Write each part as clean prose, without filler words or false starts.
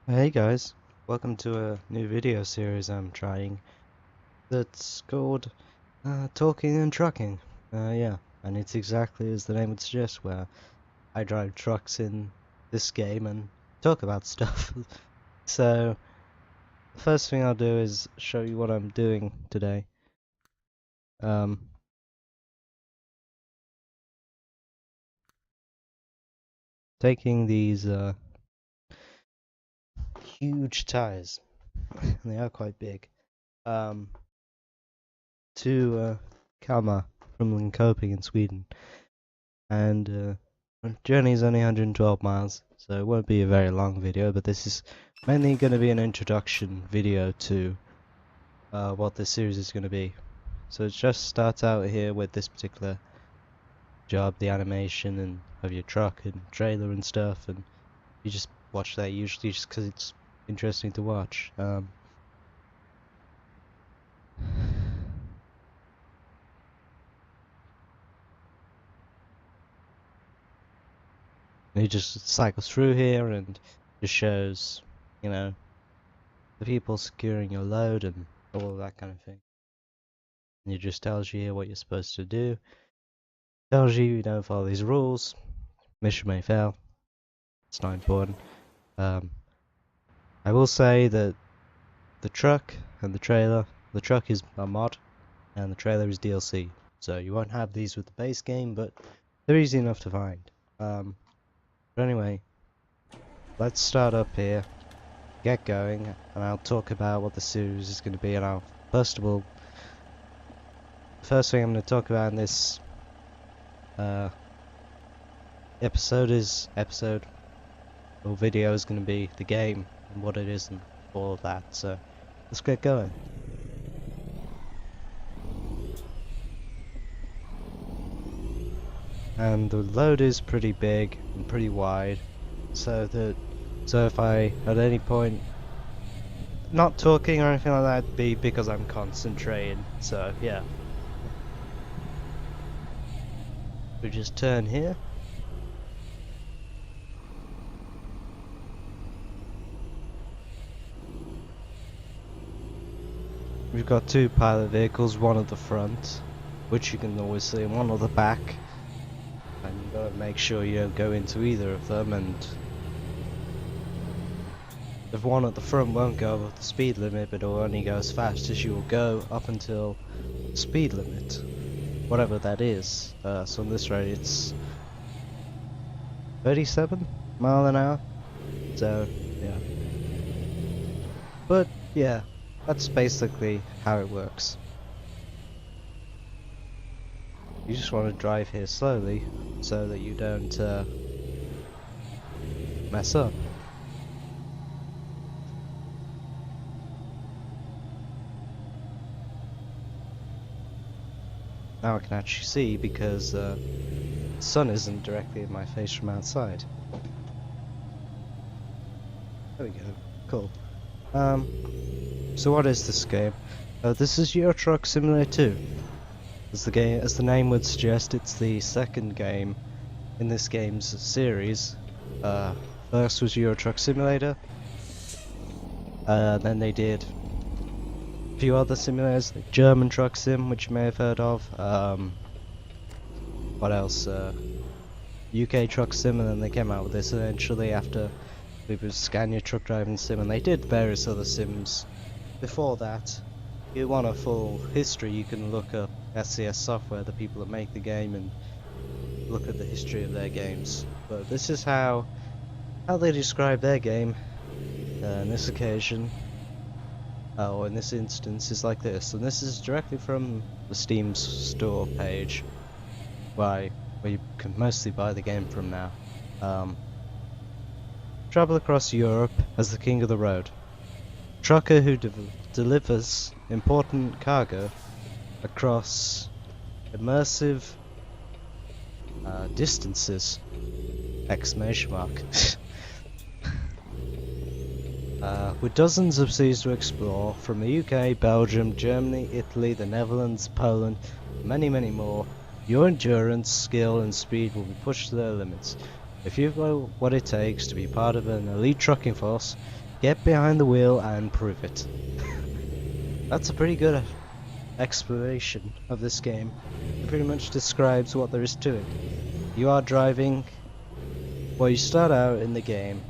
Hey guys, welcome to a new video series I'm trying that's called Talking and Trucking. Yeah, and it's exactly as the name would suggest, where I drive trucks in this game and talk about stuff. So, the first thing I'll do is show you what I'm doing today. Taking these huge tires, and they are quite big, to Kalmar from Linköping in Sweden. And the journey is only 112 miles, so it won't be a very long video, but this is mainly going to be an introduction video to what this series is going to be. So it just starts out here with this particular job, the animation and of your truck and trailer and stuff, and you just watch that usually just because it's interesting to watch. He just cycles through here and just shows, you know, the people securing your load and all of that kind of thing. And it just tells you here what you're supposed to do. Tells you don't follow these rules, mission may fail. It's not important. I will say that the truck and the trailer, the truck is a mod and the trailer is DLC. So you won't have these with the base game, but they're easy enough to find. But anyway, let's start up here, get going, and I'll talk about what the series is going to be. And I'll, first of all, the first thing I'm going to talk about in this episode or video is going to be the game and what it is and all of that. So let's get going. And the load is pretty big and pretty wide, so if I at any point not talking or anything like that, it'd be because I'm concentrating. So yeah, we just turn here. We've got two pilot vehicles, one at the front, which you can always see, and one at the back. And you gotta make sure you don't go into either of them, and the one at the front won't go above the speed limit, but it'll only go as fast as you will go up until the speed limit, whatever that is. So on this road it's 37 mile an hour, so yeah. But yeah, that's basically how it works. You just want to drive here slowly so that you don't mess up. Now I can actually see because the sun isn't directly in my face from outside. There we go. Cool. So what is this game? This is Euro Truck Simulator 2. As the name would suggest, it's the second game in this game's series. First was Euro Truck Simulator. Then they did a few other simulators, like German Truck Sim, which you may have heard of. What else? UK Truck Sim, and then they came out with this eventually after it was Scania Truck Driving Sim, and they did various other sims before that. If you want a full history, you can look up SCS Software, the people that make the game, and look at the history of their games. But this is how they describe their game in this occasion, or in this instance, is like this. And this is directly from the Steam store page, where you can mostly buy the game from now. Travel across Europe as the king of the road. Trucker who delivers important cargo across immersive distances! Exclamation mark. With dozens of seas to explore, from the UK, Belgium, Germany, Italy, the Netherlands, Poland, many more, your endurance, skill and speed will be pushed to their limits. If you've got what it takes to be part of an elite trucking force, Get behind the wheel and prove it. That's a pretty good explanation of this game. It pretty much describes what there is to it. You are driving, well, you start out in the game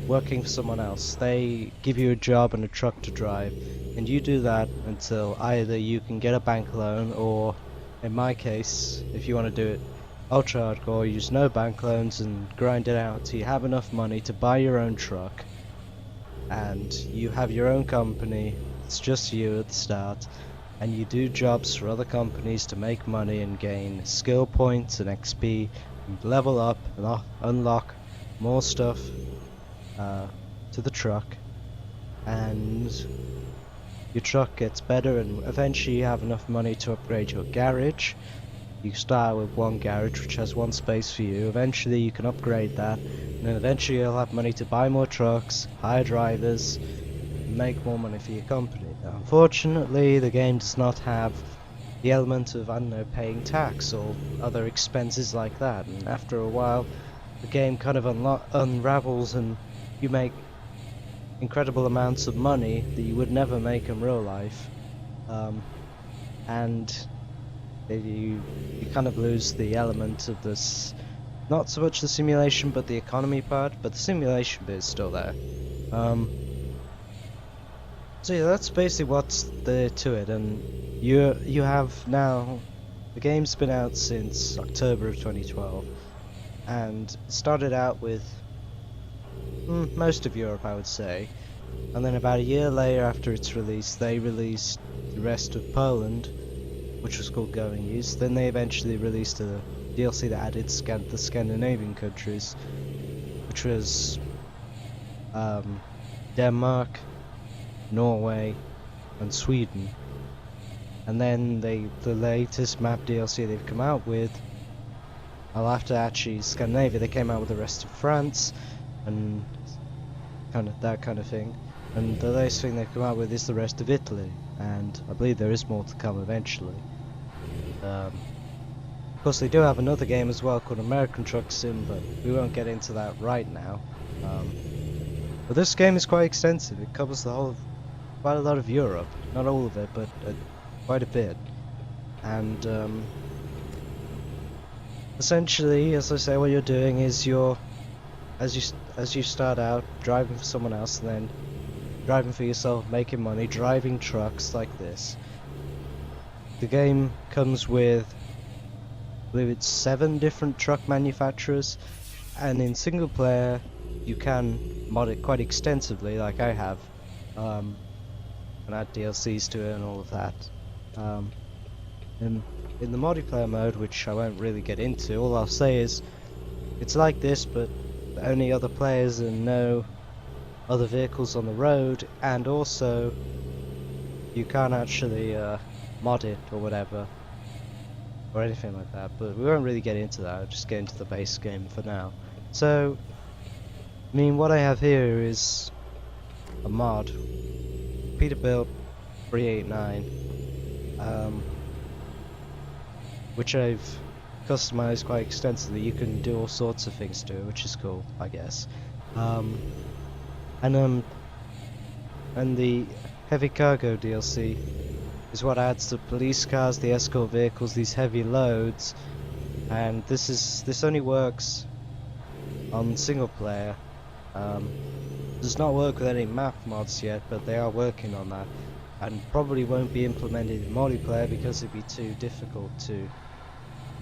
working for someone else. They give you a job and a truck to drive, and you do that until either you can get a bank loan, or in my case, if you want to do it ultra hardcore, use no bank loans and grind it out till you have enough money to buy your own truck, and you have your own company. It's just you at the start, and you do jobs for other companies to make money and gain skill points and XP, and level up and unlock more stuff to the truck, and your truck gets better, and eventually you have enough money to upgrade your garage. You start with one garage which has one space for you. Eventually you can upgrade that, and then eventually you'll have money to buy more trucks, hire drivers, and make more money for your company. Now, unfortunately, the game does not have the element of, I don't know, paying tax or other expenses like that, and after a while the game kind of unravels, and you make incredible amounts of money that you would never make in real life, and you kind of lose the element of this, not so much the simulation but the economy part, but the simulation bit is still there. So yeah, that's basically what's there to it, and you have now, the game's been out since October of 2012, and it started out with most of Europe, I would say, and then about a year later after its release, they released the rest of Poland, which was called Going East. Then they eventually released a DLC that added the Scandinavian countries, which was Denmark, Norway, and Sweden. And then the latest map DLC they've come out with, well, after actually Scandinavia, they came out with the rest of France, and that kind of thing. And the latest thing they've come out with is the rest of Italy, and I believe there is more to come eventually. Of course, they do have another game as well called American Truck Sim, but we won't get into that right now. But this game is quite extensive. It covers quite a lot of Europe. Not all of it, but quite a bit. And essentially, as I say, what you're doing is as you start out driving for someone else, and then driving for yourself, making money, driving trucks like this. The game comes with, I believe it's 7 different truck manufacturers, and in single player you can mod it quite extensively, like I have, and add DLCs to it and all of that. In the multiplayer mode, which I won't really get into, all I'll say is it's like this, but only other players and no other vehicles on the road, and also you can't actually mod it or whatever, or anything like that, but we won't really get into that. I'll just get into the base game for now. So, I mean, what I have here is a mod, Peterbuilt 389, which I've customized quite extensively. You can do all sorts of things to it, which is cool, I guess. And the heavy cargo DLC is what adds the police cars, the escort vehicles, these heavy loads, and this only works on single player. Does not work with any map mods yet, but they are working on that, and probably won't be implemented in multiplayer because it'd be too difficult to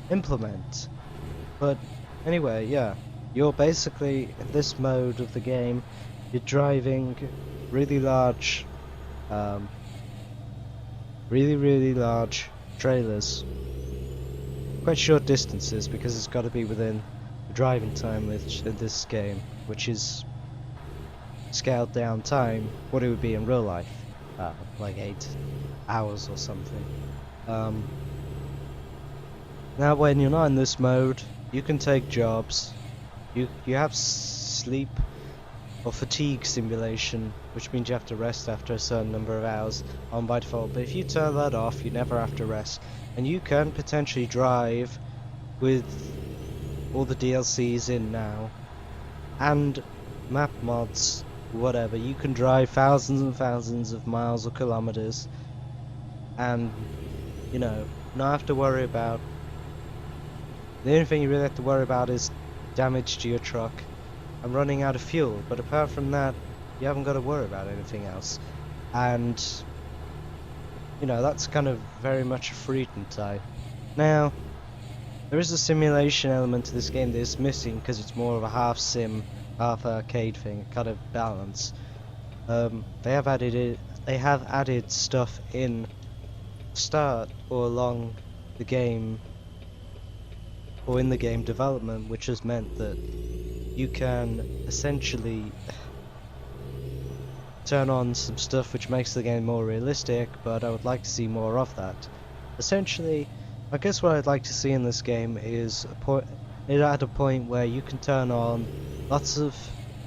implement. But anyway, yeah, you're basically, in this mode of the game, you're driving really large really large trailers, quite short distances, because it's got to be within the driving time in this game, which is scaled down time what it would be in real life, like 8 hours or something. Now when you're not in this mode, you can take jobs, you have sleep or fatigue simulation, which means you have to rest after a certain number of hours on by default, but if you turn that off, you never have to rest, and you can potentially drive with all the DLCs in now, and map mods whatever. You can drive thousands and thousands of miles or kilometers and, you know, not have to worry about. The only thing you really have to worry about is damage to your truck and running out of fuel. But apart from that, you haven't got to worry about anything else. And, you know, that's kind of very much a freedom type. Now, there is a simulation element to this game that is missing because it's more of a half sim, half arcade thing, kind of balance. They have added stuff in start or along the game or in the game development, which has meant that you can essentially turn on some stuff which makes the game more realistic, but I would like to see more of that. Essentially, I guess what I'd like to see in this game is at a point where you can turn on lots of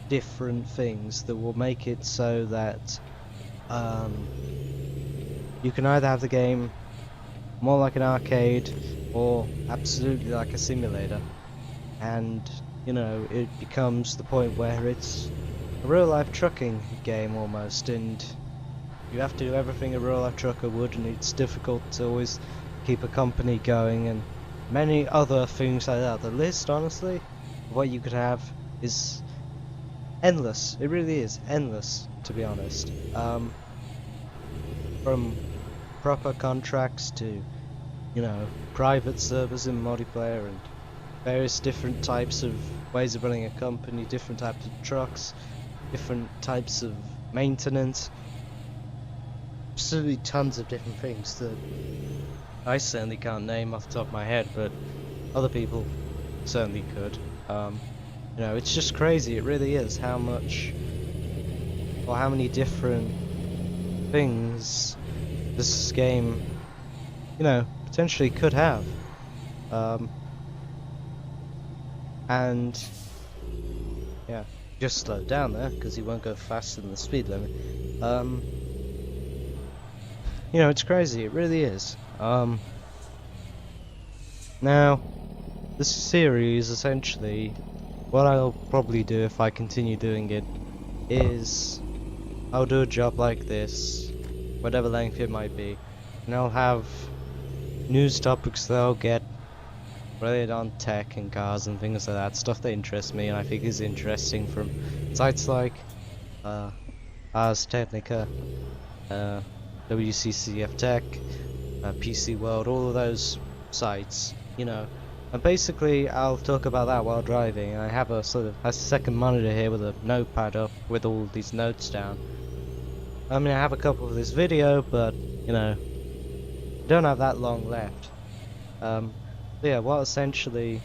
different things that will make it so that you can either have the game more like an arcade or absolutely like a simulator, and you know, it becomes the point where it's a real life trucking game almost, and you have to do everything a real life trucker would, and it's difficult to always keep a company going, and many other things like that. The list, honestly, of what you could have is endless. It really is endless, to be honest. From proper contracts to, you know, private servers in multiplayer and various different types of ways of running a company, different types of trucks, different types of maintenance, absolutely tons of different things that I certainly can't name off the top of my head, but other people certainly could. You know, it's just crazy, it really is, how much, or how many different things this game, you know, potentially could have. And yeah, just slow down there because he won't go faster than the speed limit. You know, it's crazy, it really is. Now, this series, essentially, what I'll probably do if I continue doing it is I'll do a job like this, whatever length it might be, and I'll have news topics that I'll get related on tech and cars and things like that, stuff that interests me and I think is interesting from sites like Ars Technica, WCCF Tech, PC World, all of those sites, you know. And basically, I'll talk about that while driving. And I have a sort of a second monitor here with a notepad up with all these notes down. I mean, I have a couple of this video, but you know, I don't have that long left. So yeah, what essentially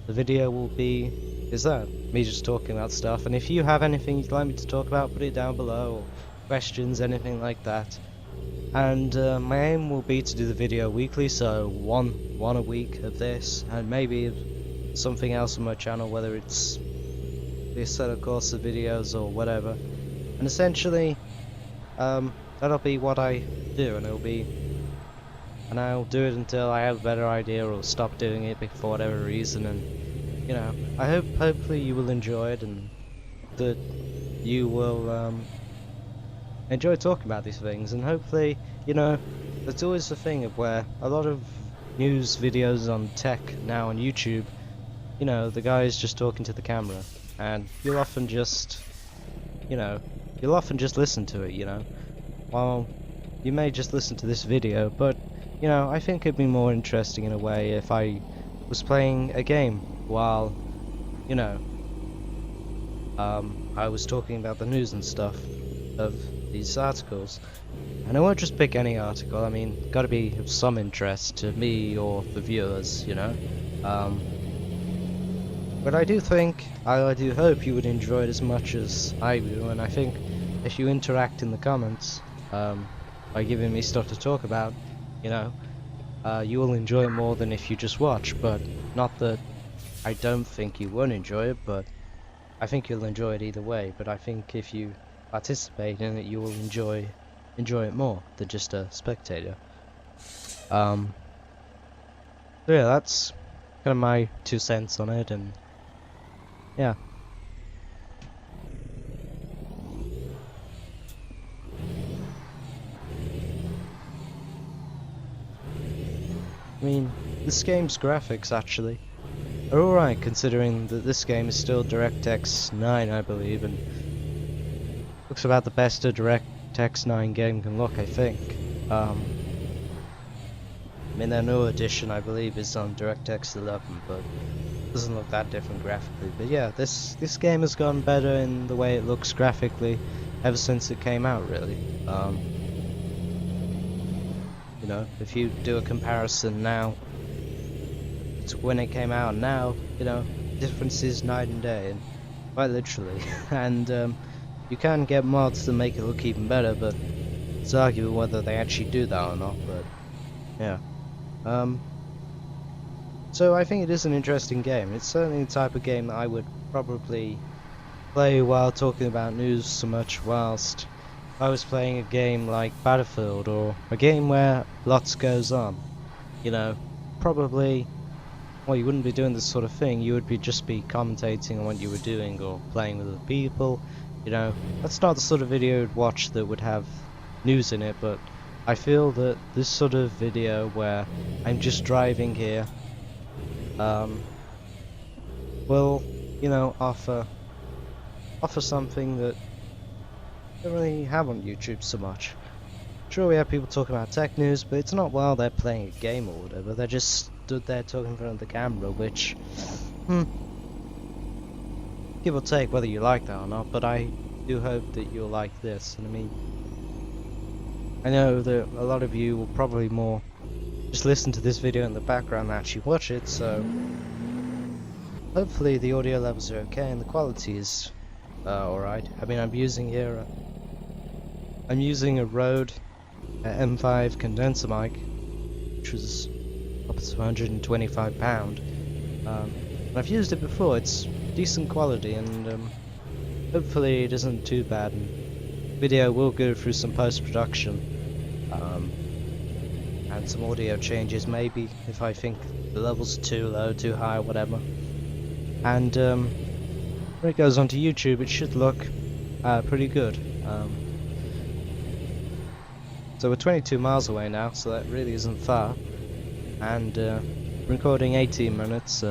the video will be is that me just talking about stuff. And if you have anything you'd like me to talk about, put it down below, or questions, anything like that. And my aim will be to do the video weekly, so one a week of this, and maybe something else on my channel, whether it's this set of course of videos or whatever. And essentially, that'll be what I do, and I'll do it until I have a better idea or stop doing it for whatever reason. And you know, hopefully you will enjoy it, and that you will enjoy talking about these things, and hopefully, you know, there's always the thing of where a lot of news videos on tech now on YouTube, you know, the guy is just talking to the camera, and you'll often just listen to it, you know. Well, you may just listen to this video, but, you know, I think it'd be more interesting in a way if I was playing a game while, you know, I was talking about the news and stuff of these articles. And I won't just pick any article, I mean, gotta be of some interest to me or the viewers, you know. But I do hope you would enjoy it as much as I do, and I think if you interact in the comments, by giving me stuff to talk about, you know, you will enjoy it more than if you just watch. But not that I don't think you won't enjoy it, but I think you'll enjoy it either way. But I think if you participate in it, you will enjoy it more than just a spectator. So yeah, that's kind of my 2 cents on it, and yeah. mean, this game's graphics actually are alright, considering that this game is still DirectX 9, I believe, and looks about the best a DirectX 9 game can look, I think. I mean, their new edition, I believe, is on DirectX 11, but it doesn't look that different graphically. But yeah, this game has gotten better in the way it looks graphically ever since it came out, really. You know, if you do a comparison now to when it came out now, you know, difference is night and day, and quite literally. And you can get mods that make it look even better, but it's arguable whether they actually do that or not. But yeah, so I think it is an interesting game. It's certainly the type of game that I would probably play while talking about news so much, whilst I was playing a game like Battlefield, or a game where lots goes on. You know, probably, well, you wouldn't be doing this sort of thing. You would just be commentating on what you were doing or playing with other people. You know, that's not the sort of video you'd watch that would have news in it, but I feel that this sort of video where I'm just driving here will, you know, offer something that I don't really have on YouTube so much. Sure, we have people talking about tech news, but it's not while they're playing a game or whatever. They're just stood there talking in front of the camera, which, give or take whether you like that or not, but I do hope that you'll like this. And I mean, I know that a lot of you will probably more just listen to this video in the background than actually watch it, so hopefully the audio levels are okay and the quality is alright. I mean, I'm using a Rode M5 condenser mic, which was up to £125. And I've used it before. It's decent quality, and hopefully it isn't too bad. And video will go through some post-production and some audio changes, maybe if I think the levels are too low, too high, whatever. And when it goes onto YouTube, it should look pretty good. So we're 22 miles away now, so that really isn't far. And recording 18 minutes,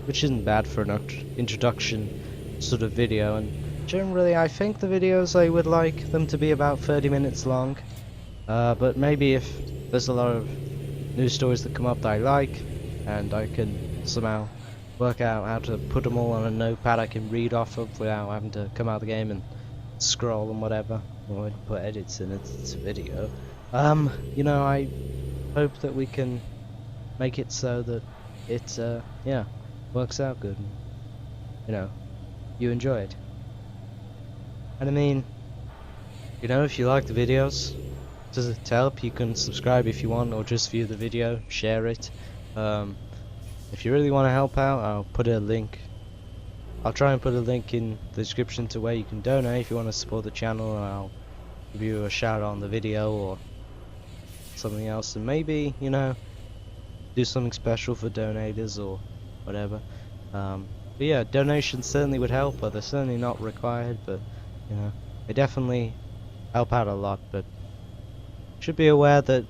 which isn't bad for an introduction sort of video. And generally, I think the videos, I would like them to be about 30 minutes long. But maybe if there's a lot of news stories that come up that I like, and I can somehow work out how to put them all on a notepad I can read off of without having to come out of the game and scroll and whatever, or put edits in it's a video. You know, I hope that we can make it so that it, yeah, works out good, and, you know, you enjoy it. And I mean, you know, if you like the videos, to help, you can subscribe if you want, or just view the video, share it. If you really want to help out, I'll try and put a link in the description to where you can donate if you want to support the channel, and I'll give you a shout out on the video or something else, and maybe, you know, do something special for donators or whatever. But yeah, donations certainly would help, but they're certainly not required, but, you know, they definitely help out a lot. But should be aware that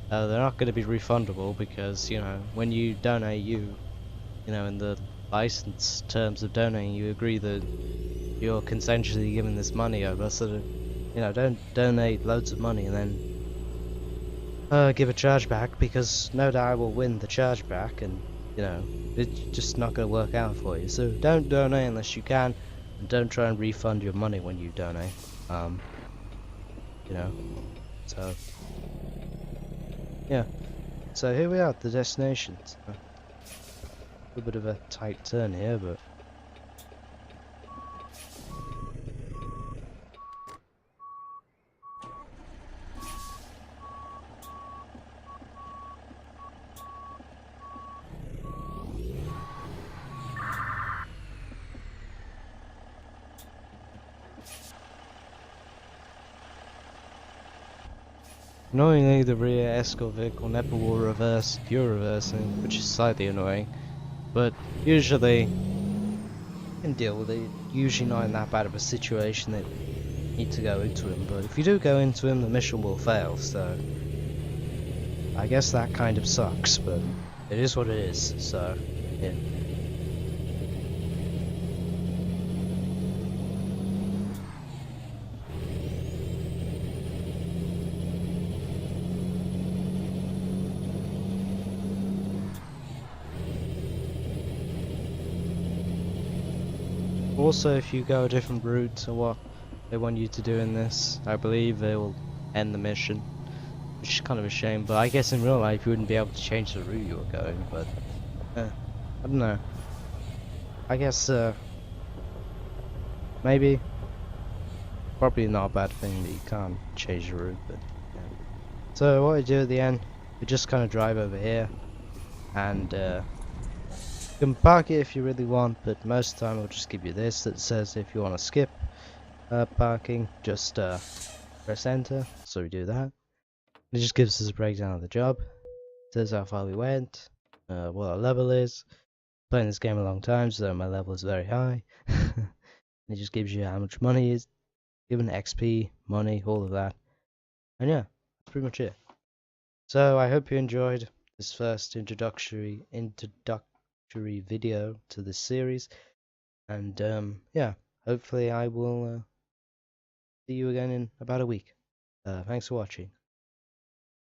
they're not going to be refundable, because, you know, when you donate, you know, in the license terms of donating, you agree that you're consensually giving this money over, so that, you know, don't donate loads of money and then give a chargeback, because no doubt I will win the chargeback, and, you know, it's just not going to work out for you. So don't donate unless you can, and don't try and refund your money when you donate. You know, so yeah. So here we are at the destination. A little bit of a tight turn here, but annoyingly, the rear escort vehicle never will reverse if you're reversing, which is slightly annoying. But usually, you can deal with it. Usually not in that bad of a situation that you need to go into him. But if you do go into him, the mission will fail. So I guess that kind of sucks, but it is what it is, so yeah. Also, if you go a different route to what they want you to do in this, I believe they will end the mission, which is kind of a shame, but I guess in real life you wouldn't be able to change the route you were going, but I don't know. I guess maybe, probably not a bad thing that you can't change the route, but yeah. So what we do at the end, we just kind of drive over here, and you can park it if you really want, but most of the time it'll just give you this that says if you want to skip parking, just press enter. So we do that. It just gives us a breakdown of the job. It says how far we went, what our level is. Playing this game a long time, so my level is very high. It just gives you how much money is given, XP, money, all of that. And yeah, that's pretty much it. So I hope you enjoyed this first introductory video to this series. And yeah, hopefully I will see you again in about a week. Thanks for watching.